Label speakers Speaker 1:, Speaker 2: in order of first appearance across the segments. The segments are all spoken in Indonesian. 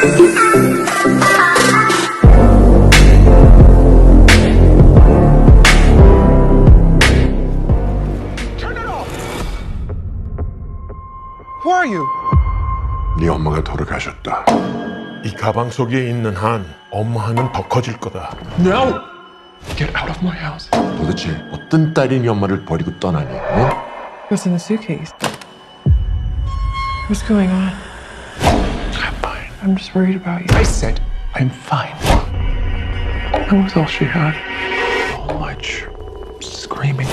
Speaker 1: Who are you?
Speaker 2: 네 엄마가 돌아가셨다. 이 가방 속에 있는 한 엄마는 더 커질 거다.
Speaker 1: No! Get out of my house.
Speaker 2: 도대체 어떤 딸이 네 엄마를 버리고 떠나니? 응?
Speaker 3: What's in the suitcase? What's going on?
Speaker 1: I'm fine.
Speaker 3: I'm just worried about you.
Speaker 1: I said I'm fine. That was all she had. So much screaming.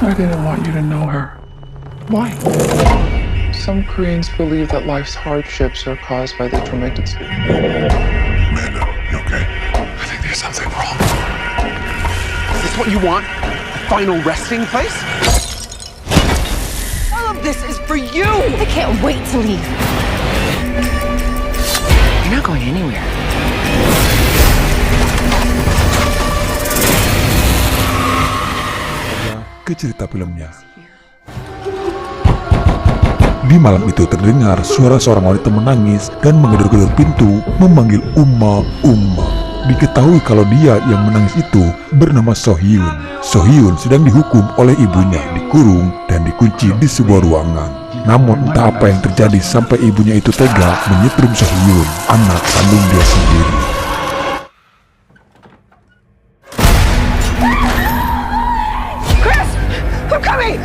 Speaker 1: I didn't want you to know her.
Speaker 3: Why?
Speaker 1: Some Koreans believe that life's hardships are caused by the tormented spirit.
Speaker 2: Amanda, you okay?
Speaker 1: I think there's something wrong. Is this what you want? A final resting place?
Speaker 4: All of this is for you! I can't wait to leave. You're not going anywhere.
Speaker 5: Ke cerita filmnya. Di malam itu terdengar suara seorang wanita menangis dan menggedor-gedor pintu memanggil Umma. Diketahui kalau dia yang menangis itu bernama Sohyun. Sohyun sedang dihukum oleh ibunya, dikurung dan dikunci di sebuah ruangan. Namun entah apa yang terjadi sampai ibunya itu tega menyetrum Sohyun, anak kandung dia sendiri.
Speaker 4: Chris! I'm coming!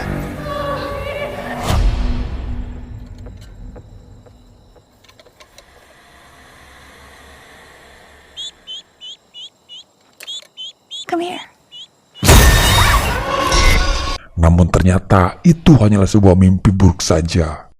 Speaker 4: Come here.
Speaker 5: Namun ternyata itu hanyalah sebuah mimpi buruk saja.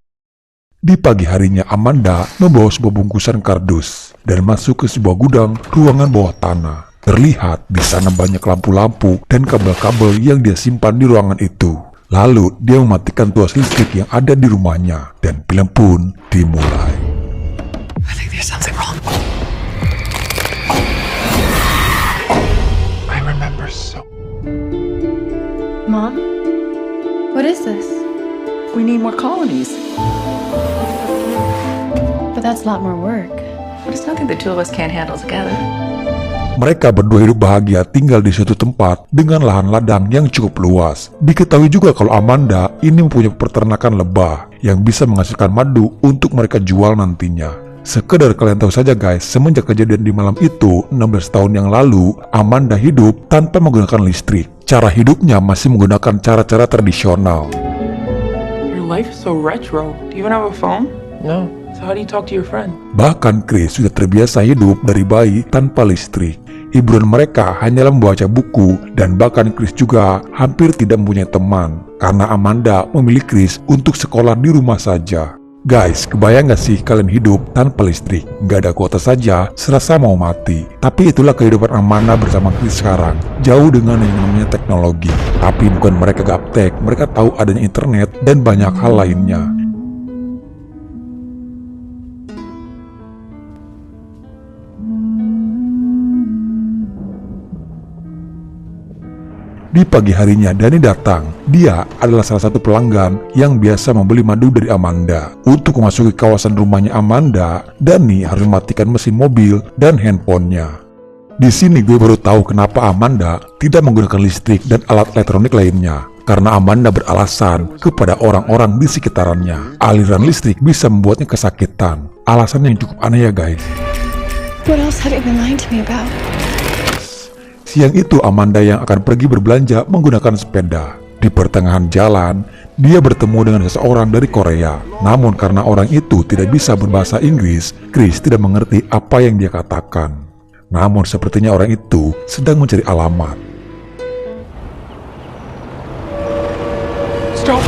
Speaker 5: Di pagi harinya Amanda membawa sebuah bungkusan kardus dan masuk ke sebuah gudang ruangan bawah tanah. Terlihat di sana banyak lampu-lampu dan kabel-kabel yang dia simpan di ruangan itu. Lalu dia mematikan tuas listrik yang ada di rumahnya dan film pun dimulai.
Speaker 4: I think there's something wrong.
Speaker 1: I remember so.
Speaker 6: Mom? What is this?
Speaker 4: We need more colonies.
Speaker 6: But that's a lot more work.
Speaker 4: But it's nothing the two of us can't handle together.
Speaker 5: Mereka berdua hidup bahagia tinggal di suatu tempat dengan lahan ladang yang cukup luas. Diketahui juga kalau Amanda ini mempunyai peternakan lebah yang bisa menghasilkan madu untuk mereka jual nantinya. Sekedar kalian tahu saja guys, semenjak kejadian di malam itu 16 tahun yang lalu, Amanda hidup tanpa menggunakan listrik. Cara hidupnya masih menggunakan cara-cara tradisional.
Speaker 3: Your life is so retro. Do you even have a phone?
Speaker 1: No.
Speaker 3: So how do you talk to your friend?
Speaker 5: Bahkan Chris sudah terbiasa hidup dari bayi tanpa listrik. Hiburan mereka hanyalah membaca buku, dan bahkan Chris juga hampir tidak mempunyai teman karena Amanda memilih Chris untuk sekolah di rumah saja. Guys, kebayang gak sih kalian hidup tanpa listrik? Gak ada kuota saja, serasa mau mati. Tapi itulah kehidupan Amanda bersama Chris sekarang, jauh dengan yang namanya teknologi. Tapi bukan mereka gaptek, mereka tahu adanya internet dan banyak hal lainnya. Di pagi harinya Dani datang. Dia adalah salah satu pelanggan yang biasa membeli madu dari Amanda. Untuk memasuki kawasan rumahnya Amanda, Dani harus mematikan mesin mobil dan handphonenya. Di sini gue baru tahu kenapa Amanda tidak menggunakan listrik dan alat elektronik lainnya. Karena Amanda beralasan kepada orang-orang di sekitarannya, aliran listrik bisa membuatnya kesakitan. Alasan yang cukup aneh ya guys.
Speaker 6: What else have you been lying to me about?
Speaker 5: Siang itu Amanda yang akan pergi berbelanja menggunakan sepeda. Di pertengahan jalan, dia bertemu dengan seseorang dari Korea. Namun karena orang itu tidak bisa berbahasa Inggris, Chris tidak mengerti apa yang dia katakan. Namun sepertinya orang itu sedang mencari alamat.
Speaker 1: Stop!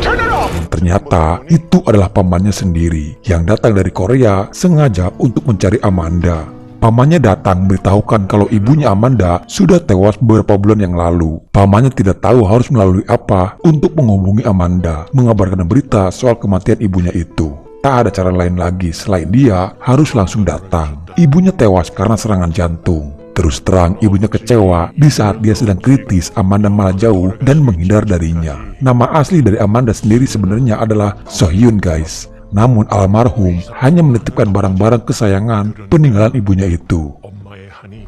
Speaker 1: Turn it off!
Speaker 5: Ternyata itu adalah pamannya sendiri yang datang dari Korea sengaja untuk mencari Amanda. Pamannya datang memberitahukan kalau ibunya Amanda sudah tewas beberapa bulan yang lalu. Pamannya tidak tahu harus melalui apa untuk menghubungi Amanda, mengabarkan berita soal kematian ibunya itu. Tak ada cara lain lagi selain dia harus langsung datang. Ibunya tewas karena serangan jantung. Terus terang ibunya kecewa di saat dia sedang kritis. Amanda malah jauh dan menghindar darinya. Nama asli dari Amanda sendiri sebenarnya adalah Sohyun guys. Namun almarhum hanya menitipkan barang-barang kesayangan peninggalan ibunya itu.
Speaker 2: 엄마의 한이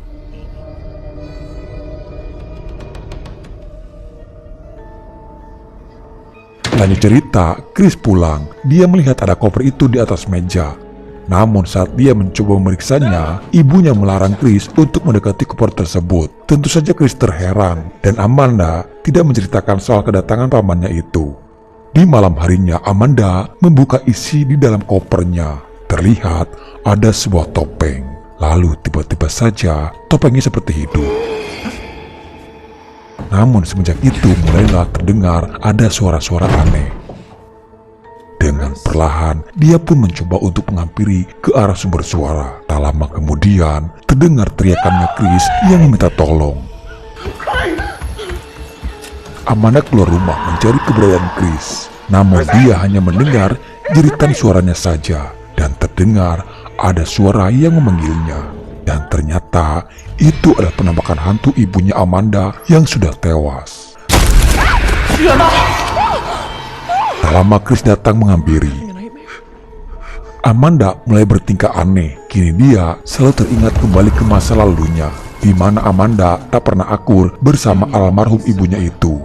Speaker 5: Lanjut cerita, Chris pulang. Dia melihat ada koper itu di atas meja. Namun saat dia mencoba memeriksanya, ibunya melarang Chris untuk mendekati koper tersebut. Tentu saja Chris terheran, dan Amanda tidak menceritakan soal kedatangan pamannya itu. Di malam harinya, Amanda membuka isi di dalam kopernya. Terlihat ada sebuah topeng. Lalu tiba-tiba saja topengnya seperti hidup. Namun semenjak itu mulailah terdengar ada suara-suara aneh. Dengan perlahan, dia pun mencoba untuk menghampiri ke arah sumber suara. Tak lama kemudian, terdengar teriakannya Chris yang meminta tolong. Amanda keluar rumah mencari keberadaan Chris. Namun dia hanya mendengar jeritan suaranya saja. Dan terdengar ada suara yang memanggilnya. Dan ternyata itu adalah penampakan hantu ibunya Amanda yang sudah tewas. Tak lama Chris datang menghampiri. Amanda mulai bertingkah aneh. Kini dia selalu teringat kembali ke masa lalunya, di mana Amanda tak pernah akur bersama almarhum ibunya itu.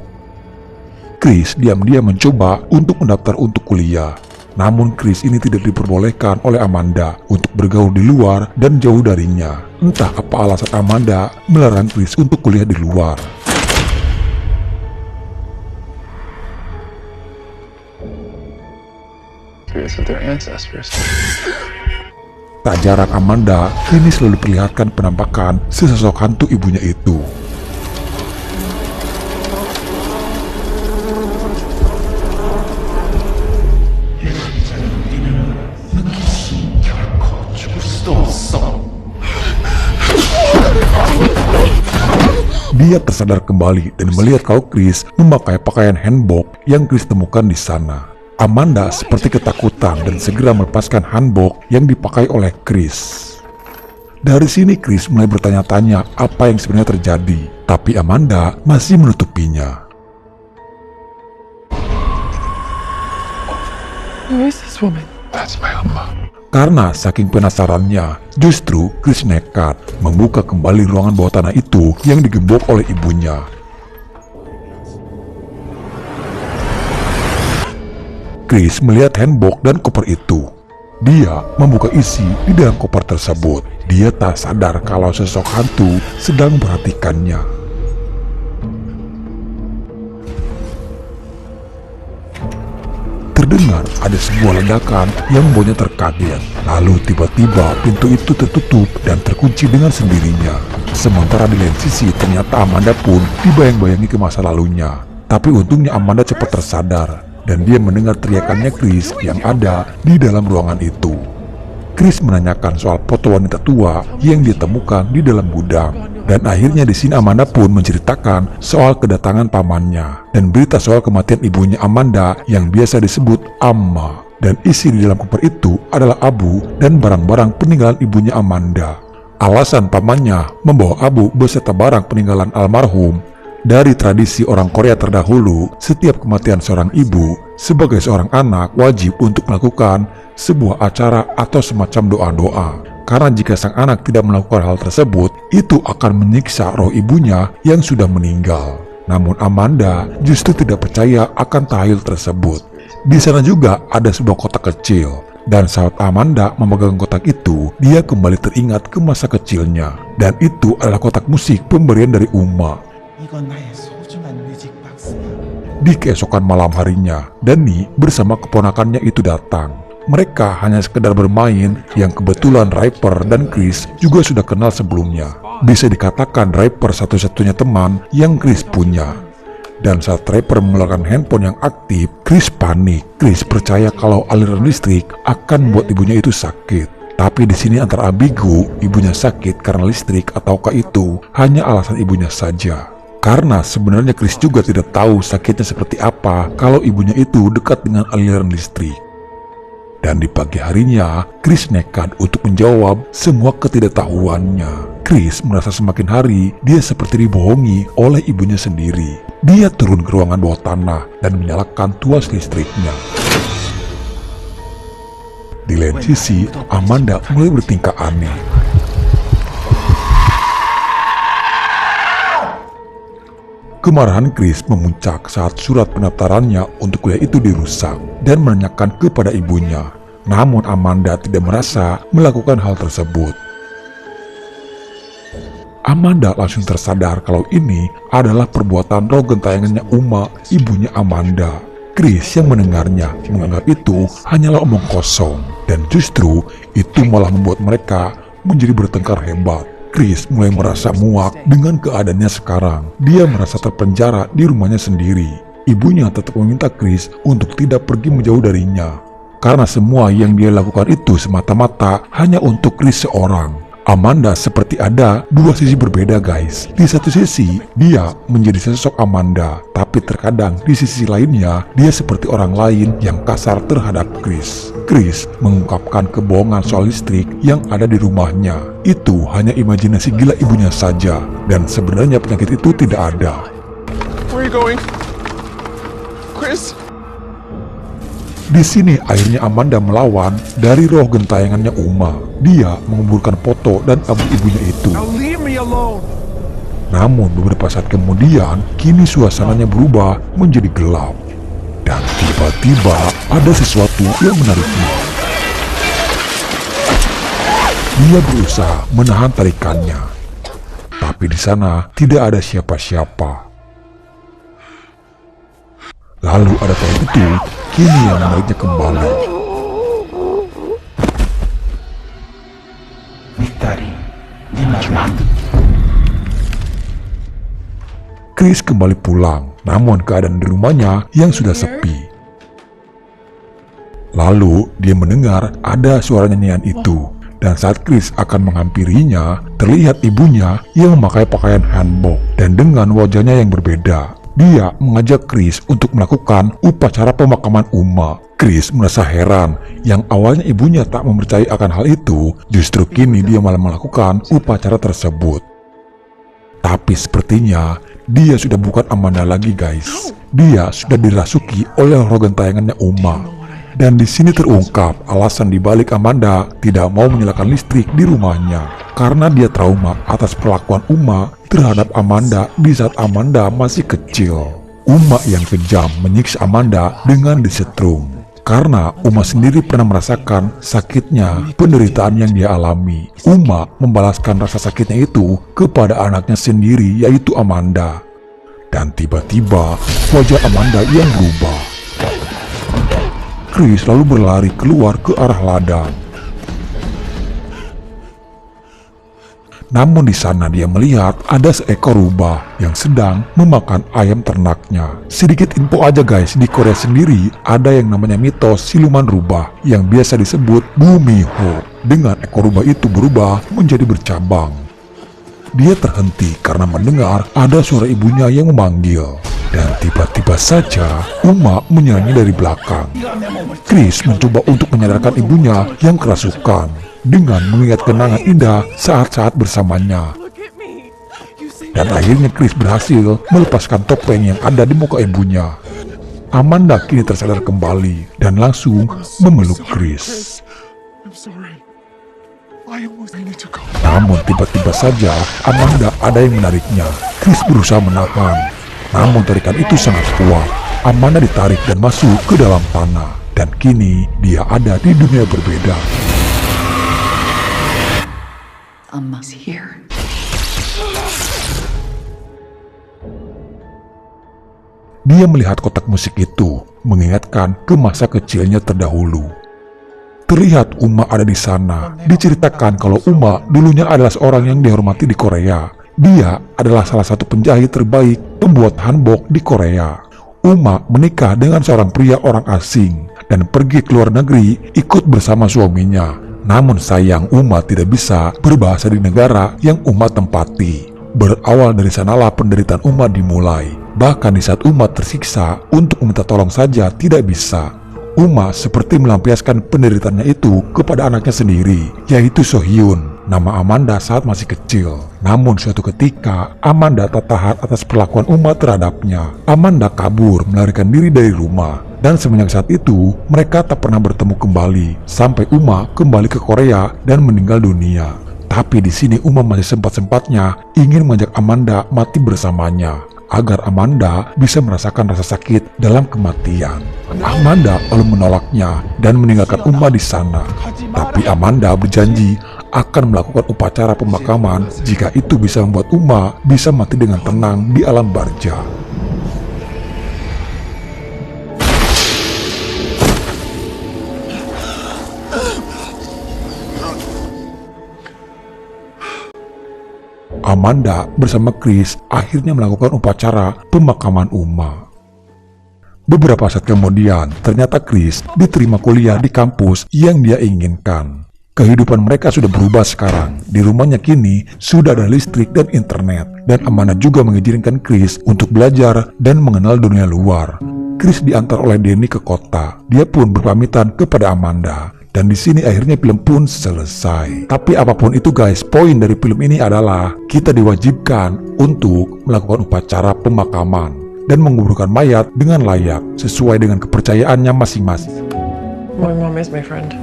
Speaker 5: Chris diam-diam mencoba untuk mendaftar untuk kuliah. Namun Chris ini tidak diperbolehkan oleh Amanda untuk bergaul di luar dan jauh darinya. Entah apa alasan Amanda melarang Chris untuk kuliah di luar.
Speaker 1: With their ancestors.
Speaker 5: Tak jarang Amanda kini selalu diperlihatkan penampakan sesosok hantu ibunya itu. Dia tersadar kembali dan melihat kalau Chris memakai pakaian hanbok yang Chris temukan di sana. Amanda seperti ketakutan dan segera melepaskan hanbok yang dipakai oleh Chris. Dari sini Chris mulai bertanya-tanya apa yang sebenarnya terjadi, tapi Amanda masih menutupinya.
Speaker 3: Who is this woman?
Speaker 1: That's my Amma.
Speaker 5: Karena saking penasarannya, justru Chris nekat membuka kembali ruangan bawah tanah itu yang digembok oleh ibunya. Chris melihat hanbok dan koper itu. Dia membuka isi di dalam koper tersebut. Dia tak sadar kalau sosok hantu sedang memperhatikannya. Terdengar ada sebuah ledakan yang membuatnya terkaget. Lalu tiba-tiba pintu itu tertutup dan terkunci dengan sendirinya. Sementara di lain sisi ternyata Amanda pun dibayang-bayangi ke masa lalunya. Tapi untungnya Amanda cepat tersadar dan dia mendengar teriakannya Chris yang ada di dalam ruangan itu. Chris menanyakan soal foto wanita tua yang ditemukan di dalam gudang. Dan akhirnya di sini Amanda pun menceritakan soal kedatangan pamannya dan berita soal kematian ibunya Amanda yang biasa disebut Amma. Dan isi di dalam koper itu adalah abu dan barang-barang peninggalan ibunya Amanda. Alasan pamannya membawa abu beserta barang peninggalan almarhum. Dari tradisi orang Korea terdahulu, setiap kematian seorang ibu sebagai seorang anak wajib untuk melakukan sebuah acara atau semacam doa-doa. Karena jika sang anak tidak melakukan hal tersebut, itu akan menyiksa roh ibunya yang sudah meninggal. Namun Amanda justru tidak percaya akan tahayul tersebut. Di sana juga ada sebuah kotak kecil. Dan saat Amanda memegang kotak itu, dia kembali teringat ke masa kecilnya. Dan itu adalah kotak musik pemberian dari Uma. Di keesokan malam harinya, Danny bersama keponakannya itu datang. Mereka hanya sekedar bermain yang kebetulan Ryper dan Chris juga sudah kenal sebelumnya. Bisa dikatakan Ryper satu-satunya teman yang Chris punya. Dan saat Ryper mengeluarkan handphone yang aktif, Chris panik. Chris percaya kalau aliran listrik akan membuat ibunya itu sakit. Tapi di sini antara ambigu, ibunya sakit karena listrik ataukah itu hanya alasan ibunya saja. Karena sebenarnya Chris juga tidak tahu sakitnya seperti apa kalau ibunya itu dekat dengan aliran listrik. Dan di pagi harinya, Chris nekat untuk menjawab semua ketidaktahuannya. Chris merasa semakin hari dia seperti dibohongi oleh ibunya sendiri. Dia turun ke ruangan bawah tanah dan menyalakan tuas listriknya. Di lain sisi, Amanda mulai bertingkah aneh. Kemarahan Chris memuncak saat surat pendaftarannya untuk kuliah itu dirusak dan menanyakan kepada ibunya. Namun Amanda tidak merasa melakukan hal tersebut. Amanda langsung tersadar kalau ini adalah perbuatan roh gentayangannya Uma, ibunya Amanda. Chris yang mendengarnya menganggap itu hanyalah omong kosong, dan justru itu malah membuat mereka menjadi bertengkar hebat. Chris mulai merasa muak dengan keadaannya sekarang. Dia merasa terpenjara di rumahnya sendiri. Ibunya tetap meminta Chris untuk tidak pergi menjauh darinya, karena semua yang dia lakukan itu semata-mata hanya untuk Chris seorang. Amanda seperti ada dua sisi berbeda guys. Di satu sisi dia menjadi sosok Amanda, tapi terkadang di sisi lainnya dia seperti orang lain yang kasar terhadap Chris. Chris mengungkapkan kebohongan soal listrik yang ada di rumahnya. Itu hanya imajinasi gila ibunya saja, dan sebenarnya penyakit itu tidak ada.
Speaker 1: Where are you going? Chris?
Speaker 5: Di sini akhirnya Amanda melawan dari roh gentayangannya Uma. Dia mengumpulkan foto dan abu ibunya itu.
Speaker 1: Now leave me alone.
Speaker 5: Namun beberapa saat kemudian, kini suasananya berubah menjadi gelap. Dan tiba-tiba ada sesuatu yang menariknya. Dia berusaha menahan tarikannya, tapi di sana tidak ada siapa-siapa. Lalu ada tarik itu, kini yang menariknya kembali. Chris kembali pulang, namun keadaan di rumahnya yang sudah sepi. Lalu dia mendengar ada suara nyanyian itu, dan saat Chris akan menghampirinya, terlihat ibunya yang memakai pakaian hanbok dan dengan wajahnya yang berbeda. Dia mengajak Chris untuk melakukan upacara pemakaman Uma. Chris merasa heran, yang awalnya ibunya tak mempercayai akan hal itu, justru kini dia malah melakukan upacara tersebut. Tapi sepertinya dia sudah bukan Amanda lagi guys. Dia sudah dirasuki oleh roh gentayangannya Uma. Dan di sini terungkap alasan dibalik Amanda tidak mau menyalakan listrik di rumahnya, karena dia trauma atas perlakuan Uma terhadap Amanda di saat Amanda masih kecil. Uma yang kejam menyiksa Amanda dengan disetrum, karena Uma sendiri pernah merasakan sakitnya penderitaan yang dia alami. Uma membalaskan rasa sakitnya itu kepada anaknya sendiri, yaitu Amanda. Dan tiba-tiba wajah Amanda yang berubah. Chris lalu berlari keluar ke arah ladang. Namun di sana dia melihat ada seekor rubah yang sedang memakan ayam ternaknya. Sedikit info aja guys, di Korea sendiri ada yang namanya mitos siluman rubah yang biasa disebut Bumiho. Dengan ekor rubah itu berubah menjadi bercabang. Dia terhenti karena mendengar ada suara ibunya yang memanggil. Dan tiba-tiba saja Uma menyerangnya dari belakang. Chris mencoba untuk menyadarkan ibunya yang kerasukan dengan mengingat kenangan indah saat-saat bersamanya. Dan akhirnya Chris berhasil melepaskan topeng yang ada di muka ibunya. Amanda kini tersadar kembali dan langsung memeluk Chris. Namun tiba-tiba saja Amanda ada yang menariknya. Chris berusaha menahan, namun tarikan itu sangat kuat. Amanda ditarik dan masuk ke dalam tanah, dan kini dia ada di dunia berbeda.
Speaker 4: Amma's here.
Speaker 5: Dia melihat kotak musik itu, mengingatkan ke masa kecilnya terdahulu. Terlihat Uma ada di sana. Diceritakan kalau Uma dulunya adalah seorang yang dihormati di Korea. Dia adalah salah satu penjahit terbaik pembuat hanbok di Korea. Uma menikah dengan seorang pria orang asing dan pergi ke luar negeri ikut bersama suaminya. Namun sayang Uma tidak bisa berbahasa di negara yang Uma tempati. Berawal dari sanalah penderitaan Uma dimulai. Bahkan di saat Uma tersiksa untuk meminta tolong saja tidak bisa. Uma seperti melampiaskan penderitaannya itu kepada anaknya sendiri, yaitu Sohyun, nama Amanda saat masih kecil. Namun suatu ketika, Amanda tak tahan atas perlakuan Uma terhadapnya. Amanda kabur melarikan diri dari rumah. Dan semenjak saat itu, mereka tak pernah bertemu kembali sampai Uma kembali ke Korea dan meninggal dunia. Tapi di sini Uma masih sempat-sempatnya ingin mengajak Amanda mati bersamanya agar Amanda bisa merasakan rasa sakit dalam kematian. Amanda lalu menolaknya dan meninggalkan Uma di sana. Tapi Amanda berjanji akan melakukan upacara pemakaman jika itu bisa membuat Uma bisa mati dengan tenang di alam barja. Amanda bersama Chris akhirnya melakukan upacara pemakaman Uma. Beberapa saat kemudian, ternyata Chris diterima kuliah di kampus yang dia inginkan. Kehidupan mereka sudah berubah sekarang. Di rumahnya kini sudah ada listrik dan internet. Dan Amanda juga mengizinkan Chris untuk belajar dan mengenal dunia luar. Chris diantar oleh Danny ke kota. Dia pun berpamitan kepada Amanda. Dan di sini akhirnya film pun selesai. Tapi apapun itu guys, poin dari film ini adalah kita diwajibkan untuk melakukan upacara pemakaman dan menguburkan mayat dengan layak sesuai dengan kepercayaannya masing-masing.
Speaker 3: My mom is my friend.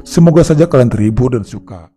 Speaker 5: Semoga saja kalian terhibur dan suka.